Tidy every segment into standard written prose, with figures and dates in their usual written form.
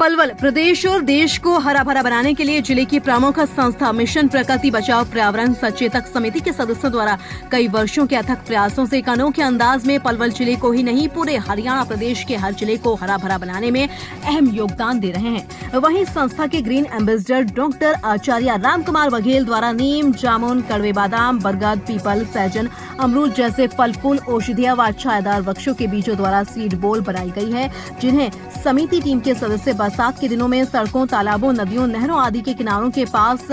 पलवल प्रदेश और देश को हरा भरा बनाने के लिए जिले की प्रमुख संस्था मिशन प्रकृति बचाओ पर्यावरण सचेतक समिति के सदस्यों द्वारा कई वर्षों के अथक प्रयासों से एक अनोखे अंदाज में पलवल जिले को ही नहीं पूरे हरियाणा प्रदेश के हर जिले को हरा भरा बनाने में अहम योगदान दे रहे हैं। वहीं संस्था के ग्रीन एम्बेसडर डॉक्टर आचार्य राम कुमार बघेल द्वारा नीम, जामुन, कड़वे बादाम, बरगद, पीपल, सहजन, अमरूद जैसे फल फूल, औषधीय व छायादार वृक्षों के बीजों द्वारा सीड बॉल बनाई गई है, जिन्हें समिति टीम के सदस्य बरसात के दिनों में सड़कों, तालाबों, नदियों, नहरों आदि के किनारों के पास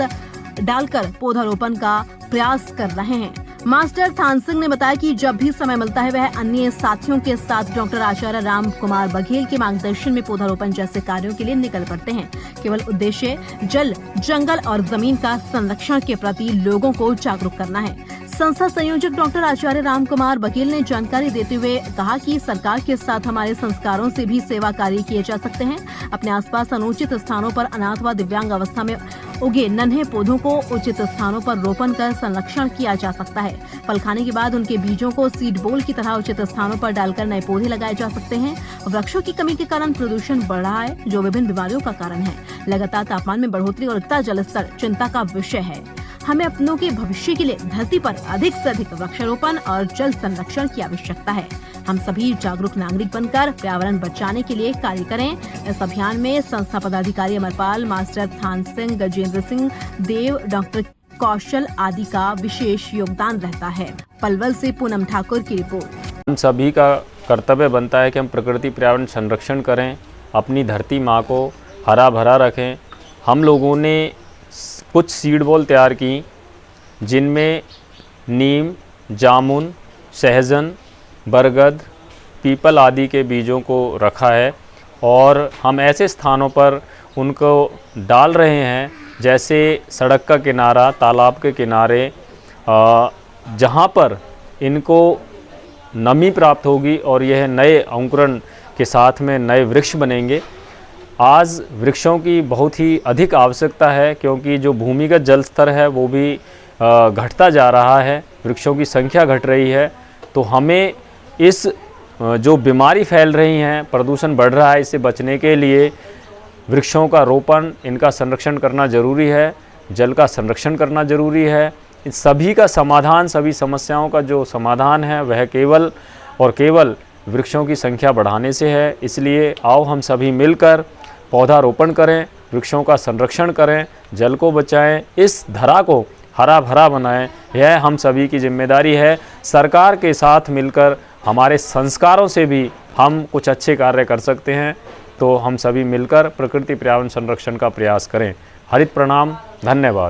डालकर पौधारोपण का प्रयास कर रहे हैं। मास्टर थान सिंह ने बताया कि जब भी समय मिलता है वह अन्य साथियों के साथ डॉक्टर आचार्य राम कुमार बघेल के मार्गदर्शन में पौधारोपण जैसे कार्यों के लिए निकल पड़ते हैं। केवल उद्देश्य जल, जंगल और जमीन का संरक्षण के प्रति लोगों को जागरूक करना है। संस्था संयोजक डॉक्टर आचार्य राम कुमार बघेल ने जानकारी देते हुए कहा कि सरकार के साथ हमारे संस्कारों से भी सेवा कार्य किए जा सकते हैं। अपने आसपास अनुचित स्थानों पर अनाथ व दिव्यांग अवस्था में उगे नन्हे पौधों को उचित स्थानों पर रोपण कर संरक्षण किया जा सकता है। फल खाने के बाद उनके बीजों को सीड बॉल की तरह उचित स्थानों पर डालकर नए पौधे लगाए जा सकते हैं। वृक्षों की कमी के कारण प्रदूषण बढ़ रहा है, जो विभिन्न बीमारियों का कारण है। लगातार तापमान में बढ़ोतरी और उगता जल स्तर चिंता का विषय है। हमें अपनों के भविष्य के लिए धरती पर अधिक से अधिक वृक्षारोपण और जल संरक्षण की आवश्यकता है। हम सभी जागरूक नागरिक बनकर पर्यावरण बचाने के लिए कार्य करें। इस अभियान में संस्था पदाधिकारी अमरपाल, मास्टर थान सिंह, गजेंद्र सिंह, देव, डॉक्टर कौशल आदि का विशेष योगदान रहता है। पलवल से पूनम ठाकुर की रिपोर्ट। हम सभी का कर्तव्य बनता है कि हम प्रकृति पर्यावरण संरक्षण करें, अपनी धरती माँ को हरा भरा रखें। हम लोगों ने कुछ सीड बॉल तैयार की, जिनमें नीम, जामुन, सहजन, बरगद, पीपल आदि के बीजों को रखा है और हम ऐसे स्थानों पर उनको डाल रहे हैं जैसे सड़क का किनारा, तालाब के किनारे, जहाँ पर इनको नमी प्राप्त होगी और यह नए अंकुरण के साथ में नए वृक्ष बनेंगे। आज वृक्षों की बहुत ही अधिक आवश्यकता है, क्योंकि जो भूमिगत जल स्तर है वो भी घटता जा रहा है, वृक्षों की संख्या घट रही है। तो हमें इस जो बीमारी फैल रही हैं, प्रदूषण बढ़ रहा है, इससे बचने के लिए वृक्षों का रोपण, इनका संरक्षण करना ज़रूरी है, जल का संरक्षण करना ज़रूरी है। इन सभी का समाधान, सभी समस्याओं का जो समाधान है वह केवल और केवल वृक्षों की संख्या बढ़ाने से है। इसलिए आओ हम सभी मिलकर पौधारोपण करें, वृक्षों का संरक्षण करें, जल को बचाएं, इस धरा को हरा भरा बनाएं। यह हम सभी की जिम्मेदारी है। सरकार के साथ मिलकर हमारे संस्कारों से भी हम कुछ अच्छे कार्य कर सकते हैं। तो हम सभी मिलकर प्रकृति पर्यावरण संरक्षण का प्रयास करें। हरित प्रणाम, धन्यवाद।